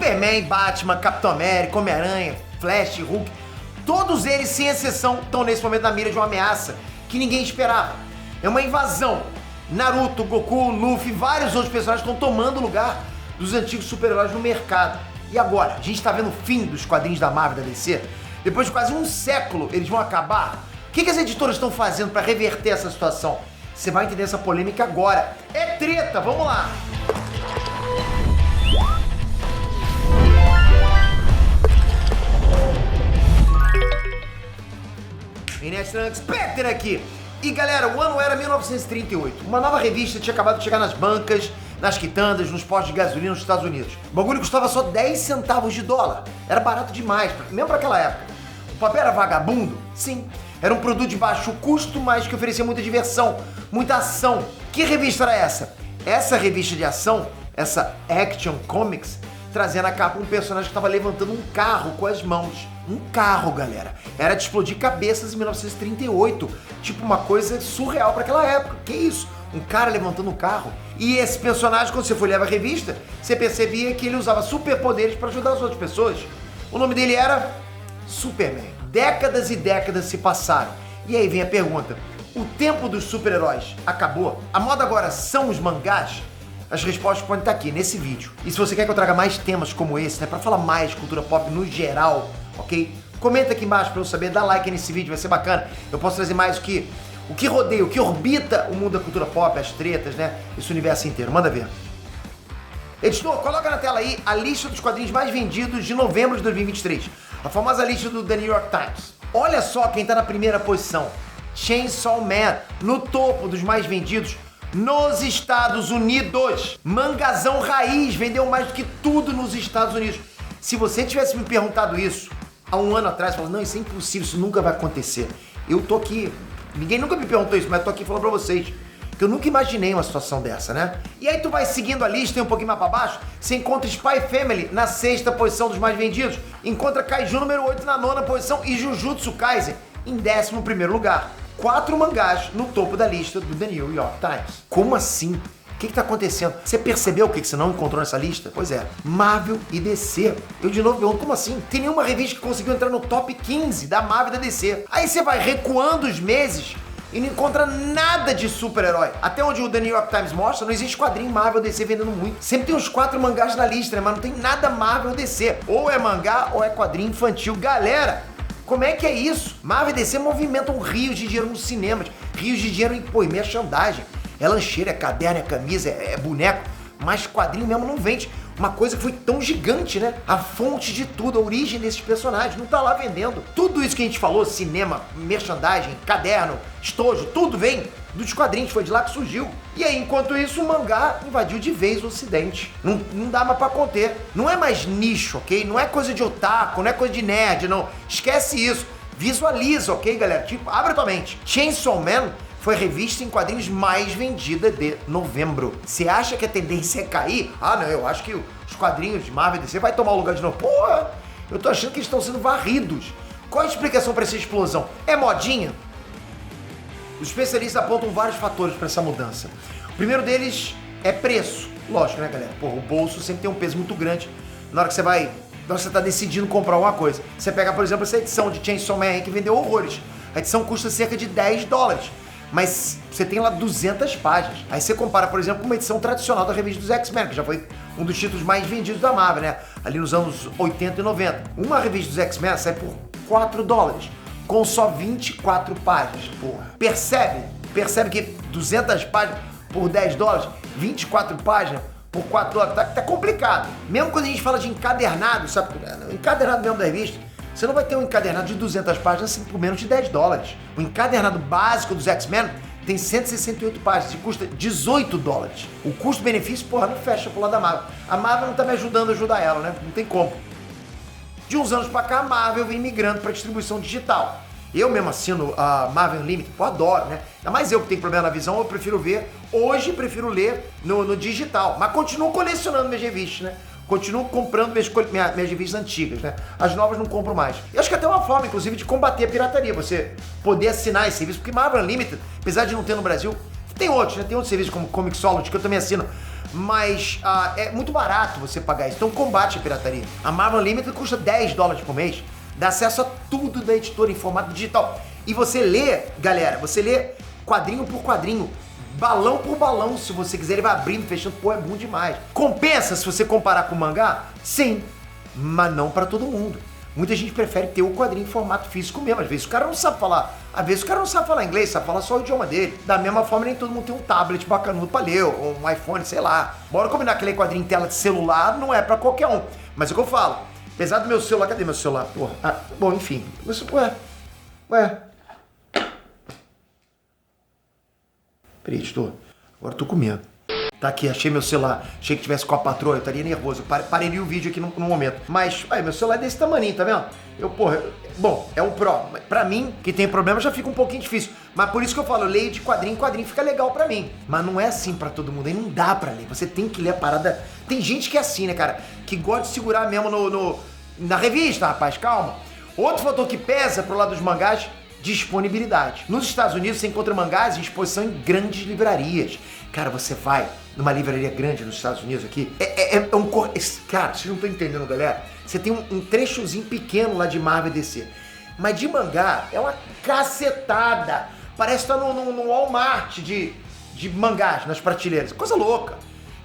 Superman, Batman, Capitão América, Homem-Aranha, Flash, Hulk, todos eles, sem exceção, estão nesse momento na mira de uma ameaça que ninguém esperava. É uma invasão. Naruto, Goku, Luffy, vários outros personagens estão tomando o lugar dos antigos super-heróis no mercado. E agora? A gente tá vendo o fim dos quadrinhos da Marvel e da DC? Depois de quase um século, eles vão acabar? O que as editoras estão fazendo para reverter essa situação? Você vai entender essa polêmica agora. É treta, vamos lá! Inestan Spectre aqui. E galera, o ano era 1938. Uma nova revista tinha acabado de chegar nas bancas, nas quitandas, nos postos de gasolina nos Estados Unidos. O bagulho custava só 10 centavos de dólar. Era barato demais, mesmo para aquela época. O papel era vagabundo? Sim. Era um produto de baixo custo, mas que oferecia muita diversão, muita ação. Que revista era essa? Essa revista de ação, essa Action Comics, trazia na capa um personagem que estava levantando um carro com as mãos. Um carro, galera. Era de explodir cabeças em 1938. Tipo uma coisa surreal para aquela época. Que isso? Um cara levantando um carro. E esse personagem, quando você for ler a revista, você percebia que ele usava superpoderes para ajudar as outras pessoas. O nome dele era Superman. Décadas e décadas se passaram. E aí vem a pergunta: o tempo dos super-heróis acabou? A moda agora são os mangás? As respostas podem estar aqui nesse vídeo. E se você quer que eu traga mais temas como esse, né, para falar mais de cultura pop no geral, ok? Comenta aqui embaixo para eu saber, dá like nesse vídeo, vai ser bacana. Eu posso trazer mais o que rodeia, o que orbita o mundo da cultura pop, as tretas, né? Esse universo inteiro. Manda ver. Editor, coloca na tela aí a lista dos quadrinhos mais vendidos de novembro de 2023. A famosa lista do The New York Times. Olha só quem tá na primeira posição. Chainsaw Man, no topo dos mais vendidos nos Estados Unidos. Mangazão raiz, vendeu mais do que tudo nos Estados Unidos. Se você tivesse me perguntado isso há um ano atrás, falando, não, isso é impossível, isso nunca vai acontecer. Eu tô aqui, ninguém nunca me perguntou isso, mas eu tô aqui falando pra vocês que eu nunca imaginei uma situação dessa, né? E aí tu vai seguindo a lista e um pouquinho mais pra baixo, você encontra Spy Family na 6ª posição dos mais vendidos, encontra Kaiju número 8 na 9ª posição e Jujutsu Kaisen em 11º lugar. 4 mangás no topo da lista do The New York Times. Como assim? O que tá acontecendo? Você percebeu o que você não encontrou nessa lista? Pois é, Marvel e DC. Eu de novo pergunto, como assim? Tem nenhuma revista que conseguiu entrar no top 15 da Marvel e da DC. Aí você vai recuando os meses e não encontra nada de super-herói. Até onde o The New York Times mostra, não existe quadrinho Marvel ou DC vendendo muito. Sempre tem uns 4 mangás na lista, né? Mas não tem nada Marvel ou DC. Ou é mangá ou é quadrinho infantil. Galera, como é que é isso? Marvel e DC movimentam rios de dinheiro nos cinemas, rios de dinheiro em merchandising. É lancheira, é caderno, é camisa, é boneco, mas quadrinho mesmo não vende. Uma coisa que foi tão gigante, né? A fonte de tudo, a origem desses personagens, não tá lá vendendo. Tudo isso que a gente falou, cinema, merchandising, caderno, estojo, tudo vem dos quadrinhos, foi de lá que surgiu. E aí, enquanto isso, o mangá invadiu de vez o ocidente. Não dá mais pra conter. Não é mais nicho, ok? Não é coisa de otaku, não é coisa de nerd, não. Esquece isso. Visualiza, ok, galera? Tipo, abre tua mente. Chainsaw Man foi a revista em quadrinhos mais vendida de novembro. Você acha que a tendência é cair? Ah, não, eu acho que os quadrinhos de Marvel e DC vai tomar o lugar de novo. Porra, eu tô achando que eles estão sendo varridos. Qual a explicação para essa explosão? É modinha? Os especialistas apontam vários fatores para essa mudança. O primeiro deles é preço. Lógico, né, galera? Porra, o bolso sempre tem um peso muito grande na hora que você tá decidindo comprar alguma coisa. Você pega, por exemplo, essa edição de Chainsaw Man que vendeu horrores. A edição custa cerca de 10 dólares. Mas você tem lá 200 páginas. Aí você compara, por exemplo, com uma edição tradicional da revista dos X-Men, que já foi um dos títulos mais vendidos da Marvel, né? Ali nos anos 80 e 90. Uma revista dos X-Men sai por 4 dólares, com só 24 páginas, porra. Percebe que 200 páginas por 10 dólares, 24 páginas por 4 dólares, tá complicado. Mesmo quando a gente fala de encadernado, sabe? O encadernado mesmo da revista, você não vai ter um encadernado de 200 páginas assim, por menos de 10 dólares. O encadernado básico dos X-Men tem 168 páginas e custa 18 dólares. O custo-benefício, porra, não fecha pro lado da Marvel. A Marvel não tá me ajudando a ajudar ela, né? Não tem como. De uns anos pra cá, a Marvel vem migrando pra distribuição digital. Eu mesmo assino a Marvel Unlimited, pô, adoro, né? Ainda mais eu que tenho problema na visão, eu prefiro ver. Hoje, prefiro ler no digital. Mas continuo colecionando minhas revistas, né? Continuo comprando minhas revistas antigas, né? As novas não compro mais. E acho que até uma forma, inclusive, de combater a pirataria. Você poder assinar esse serviço, porque Marvel Unlimited, apesar de não ter no Brasil, tem outros, né? Tem outros serviços como Comixology, que eu também assino. mas é muito barato você pagar isso, então combate a pirataria. A Marvel Unlimited custa $10 por mês, dá acesso a tudo da editora em formato digital. E você lê, galera, você lê quadrinho por quadrinho, balão por balão, se você quiser, ele vai abrindo, fechando, pô, é bom demais. Compensa se você comparar com o mangá? Sim, mas não pra todo mundo. Muita gente prefere ter o quadrinho em formato físico mesmo. Às vezes o cara não sabe falar, às vezes o cara não sabe falar inglês, sabe falar só o idioma dele. Da mesma forma, nem todo mundo tem um tablet bacanudo pra ler, ou um iPhone, sei lá. Bora combinar que ler quadrinho em tela de celular não é pra qualquer um. Mas é o que eu falo, apesar do meu celular, cadê meu celular? Porra, bom, enfim. Ué. Peraí, editor, agora eu tô com medo. Tá aqui, achei meu celular. Achei que tivesse com a patroa, eu estaria nervoso. Eu parei o vídeo aqui no momento. Mas, meu celular é desse tamaninho, tá vendo? Bom, é um Pro. Pra mim, que tem problema, já fica um pouquinho difícil. Mas por isso que eu falo, eu leio de quadrinho em quadrinho, fica legal pra mim. Mas não é assim pra todo mundo, aí não dá pra ler. Você tem que ler a parada. Tem gente que é assim, né, cara? Que gosta de segurar mesmo na revista, rapaz, calma. Outro fator que pesa pro lado dos mangás, disponibilidade. Nos Estados Unidos você encontra mangás em exposição em grandes livrarias. Cara, você vai numa livraria grande nos Estados Unidos aqui, cara, vocês não estão entendendo, galera. Você tem um trechozinho pequeno lá de Marvel e DC. Mas de mangá é uma cacetada. Parece estar no Walmart de mangás nas prateleiras. Coisa louca.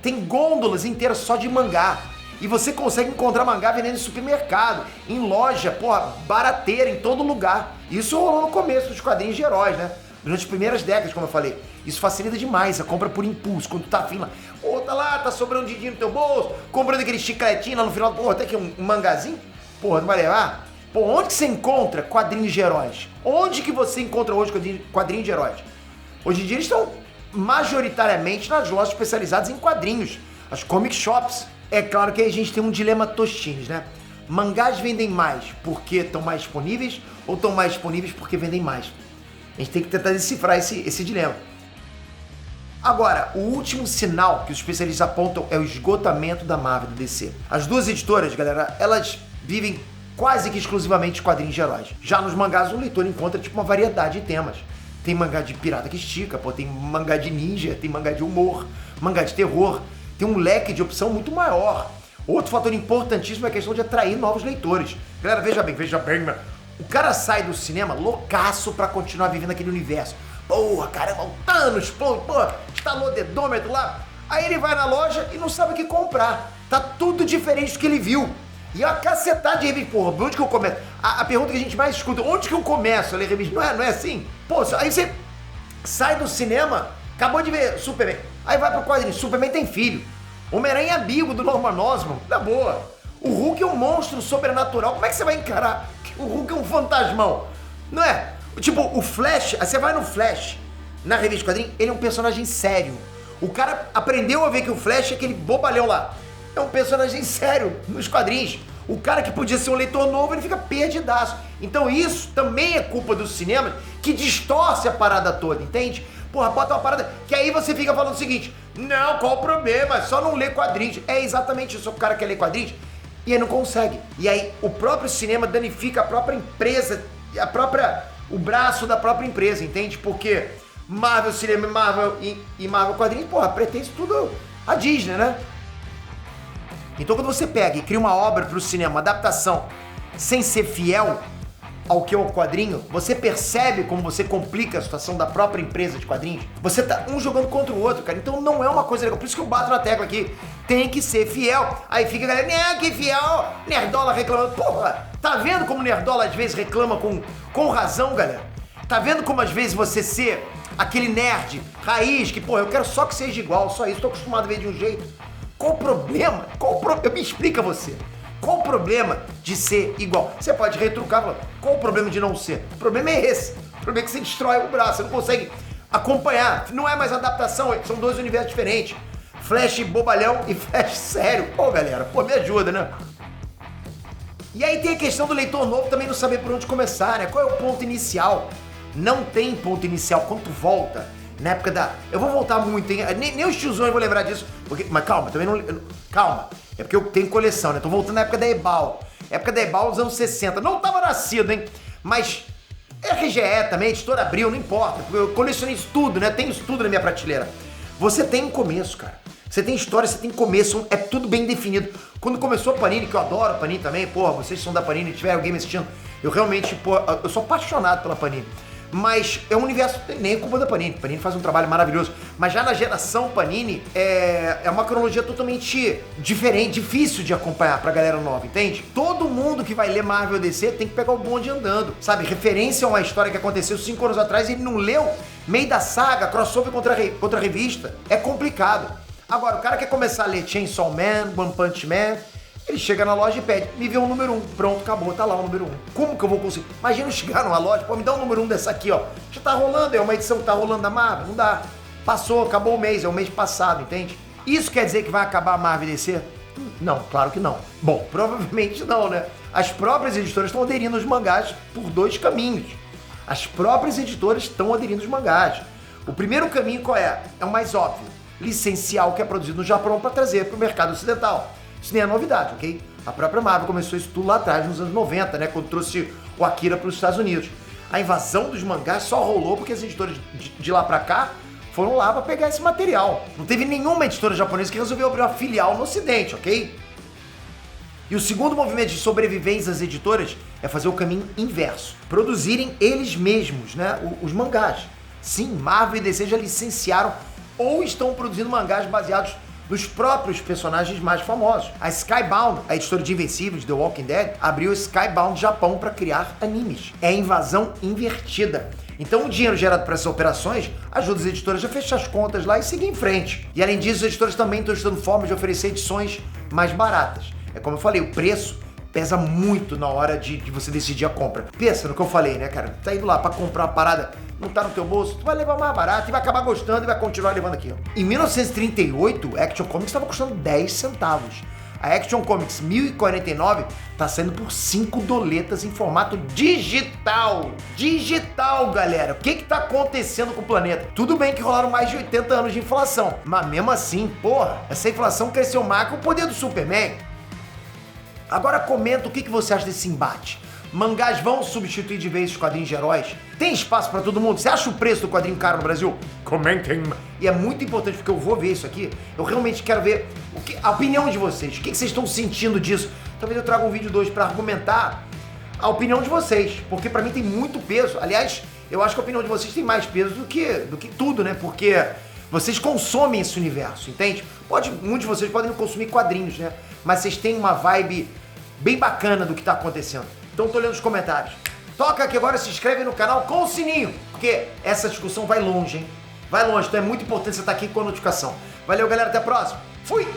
Tem gôndolas inteiras só de mangá. E você consegue encontrar mangá vendendo em supermercado, em loja, porra, barateira, em todo lugar. Isso rolou no começo dos quadrinhos de heróis, né? Durante as primeiras décadas, como eu falei. Isso facilita demais a compra por impulso, quando tu tá afim lá. Pô, tá lá, tá sobrando dinheiro no teu bolso, comprando aquele chicletinho lá no final, pô, até aqui um mangazinho. Porra, não vai levar? Pô, onde que você encontra quadrinhos de heróis? Onde que você encontra hoje quadrinhos de heróis? Hoje em dia eles estão majoritariamente nas lojas especializadas em quadrinhos, as comic shops. É claro que aí a gente tem um dilema Tostines, né? Mangás vendem mais porque estão mais disponíveis ou estão mais disponíveis porque vendem mais? A gente tem que tentar decifrar esse dilema. Agora, o último sinal que os especialistas apontam é o esgotamento da Marvel e do DC. As duas editoras, galera, elas vivem quase que exclusivamente de quadrinhos de heróis. Já nos mangás, o leitor encontra tipo uma variedade de temas. Tem mangá de pirata que estica, pô, tem mangá de ninja, tem mangá de humor, mangá de terror. Tem um leque de opção muito maior. Outro fator importantíssimo é a questão de atrair novos leitores. Galera, veja bem, mano. O cara sai do cinema loucaço pra continuar vivendo aquele universo. Porra, caramba, o Thanos, porra, instalou dedômetro lá. Aí ele vai na loja e não sabe o que comprar. Tá tudo diferente do que ele viu. E é uma cacetada de revista. Porra, onde que eu começo? A pergunta que a gente mais escuta, onde que eu começo a ler revista? Não é assim? Pô, aí você sai do cinema, acabou de ver Superman. Aí vai pro quadrinho, Superman tem filho. Homem-Aranha é amigo do Norman Osborn, na boa. O Hulk é um monstro sobrenatural. Como é que você vai encarar que o Hulk é um fantasmão? Não é? Tipo, o Flash, aí você vai no Flash, na revista de quadrinho, ele é um personagem sério. O cara aprendeu a ver que o Flash é aquele bobalhão lá. É um personagem sério nos quadrinhos. O cara que podia ser um leitor novo, ele fica perdidaço. Então isso também é culpa do cinema, que distorce a parada toda, entende? Porra, bota uma parada que aí você fica falando o seguinte: não, qual o problema? Só não ler quadrinhos. É exatamente isso, o cara quer ler quadrinhos e aí não consegue. E aí o próprio cinema danifica a própria empresa, o braço da própria empresa, entende? Porque Marvel Cinema e Marvel Quadrinhos, porra, pertence tudo a Disney, né? Então quando você pega e cria uma obra pro cinema, uma adaptação, sem ser fiel ao que é o quadrinho, você percebe como você complica a situação da própria empresa de quadrinhos? Você tá um jogando contra o outro, cara. Então não é uma coisa legal. Por isso que eu bato na tecla aqui. Tem que ser fiel. Aí fica a galera, né, que fiel. Nerdola reclamando. Porra, tá vendo como Nerdola às vezes reclama com razão, galera? Tá vendo como às vezes você ser aquele nerd raiz que, porra, eu quero só que seja igual, só isso, tô acostumado a ver de um jeito. Qual o problema? Me explica você. Qual o problema de ser igual? Você pode retrucar, falando, qual o problema de não ser? O problema é esse. O problema é que você destrói o braço, você não consegue acompanhar. Não é mais adaptação, são dois universos diferentes. Flash bobalhão e Flash sério. Pô, galera, pô, me ajuda, né? E aí tem a questão do leitor novo também não saber por onde começar, né? Qual é o ponto inicial? Não tem ponto inicial. Quando tu volta, na época da... Eu vou voltar muito, hein? Nem os tiozões vão lembrar disso. Mas calma, também não... Calma. É porque eu tenho coleção, né? Tô voltando na época da Ebal. Época da Ebal, nos anos 60. Não tava nascido, hein? Mas RGE também, Editora Abril, não importa. Porque eu colecionei isso tudo, né? Tenho isso tudo na minha prateleira. Você tem um começo, cara. Você tem história, você tem começo, é tudo bem definido. Quando começou a Panini, que eu adoro a Panini também, porra, vocês são da Panini, tiver alguém me assistindo, eu realmente, pô, eu sou apaixonado pela Panini. Mas é um universo, nem é culpa da Panini. Panini faz um trabalho maravilhoso. Mas já na geração Panini, é uma cronologia totalmente diferente, difícil de acompanhar pra galera nova, entende? Todo mundo que vai ler Marvel DC tem que pegar o bonde andando, sabe? Referência a uma história que aconteceu 5 anos atrás e ele não leu, meio da saga, crossover contra a revista. É complicado. Agora, o cara quer começar a ler Chainsaw Man, One Punch Man, ele chega na loja e pede, me vê o número 1. Pronto, acabou, tá lá o número 1. Como que eu vou conseguir? Imagina eu chegar numa loja, pô, me dá o número 1 dessa aqui, ó. Já tá rolando, é uma edição que tá rolando da Marvel, não dá. Passou, acabou o mês, é o mês passado, entende? Isso quer dizer que vai acabar a Marvel DC? Não, claro que não. Bom, provavelmente não, né? As próprias editoras estão aderindo aos mangás por 2 caminhos. As próprias editoras estão aderindo aos mangás. O primeiro caminho qual é? É o mais óbvio. Licenciar o que é produzido no Japão para trazer para o mercado ocidental. Isso nem é novidade, ok? A própria Marvel começou isso tudo lá atrás, nos anos 90, né? Quando trouxe o Akira para os Estados Unidos. A invasão dos mangás só rolou porque as editoras de lá para cá foram lá para pegar esse material. Não teve nenhuma editora japonesa que resolveu abrir uma filial no Ocidente, ok? E o segundo movimento de sobrevivência das editoras é fazer o caminho inverso. Produzirem eles mesmos, né? Os mangás. Sim, Marvel e DC já licenciaram ou estão produzindo mangás baseados nos próprios personagens mais famosos. A Skybound, a editora de Invencível, de The Walking Dead, abriu o Skybound Japão para criar animes. É a invasão invertida. Então o dinheiro gerado para essas operações ajuda as editoras a fechar as contas lá e seguir em frente. E além disso, as editoras também estão estudando formas de oferecer edições mais baratas. É como eu falei, o preço pesa muito na hora de você decidir a compra. Pensa no que eu falei, né, cara? Tá indo lá para comprar uma parada, não tá no teu bolso, tu vai levar mais barato e vai acabar gostando e vai continuar levando aquilo. Em 1938, a Action Comics estava custando 10 centavos. A Action Comics 1049 tá saindo por 5 doletas em formato digital. Digital, galera. O que tá acontecendo com o planeta? Tudo bem que rolaram mais de 80 anos de inflação, mas mesmo assim, porra, essa inflação cresceu mais que o poder do Superman. Agora comenta o que você acha desse embate. Mangás vão substituir de vez os quadrinhos de heróis? Tem espaço pra todo mundo? Você acha o preço do quadrinho caro no Brasil? Comentem. E é muito importante porque eu vou ver isso aqui. Eu realmente quero ver a opinião de vocês. O que vocês estão sentindo disso? Talvez eu traga um vídeo 2 pra argumentar a opinião de vocês. Porque pra mim tem muito peso. Aliás, eu acho que a opinião de vocês tem mais peso do que tudo, né? Porque vocês consomem esse universo, entende? Muitos de vocês podem consumir quadrinhos, né? Mas vocês têm uma vibe bem bacana do que tá acontecendo. Então tô lendo os comentários. Toca aqui agora, se inscreve no canal com o sininho, porque essa discussão vai longe, hein? Vai longe, então é muito importante você estar aqui com a notificação. Valeu, galera, até a próxima. Fui!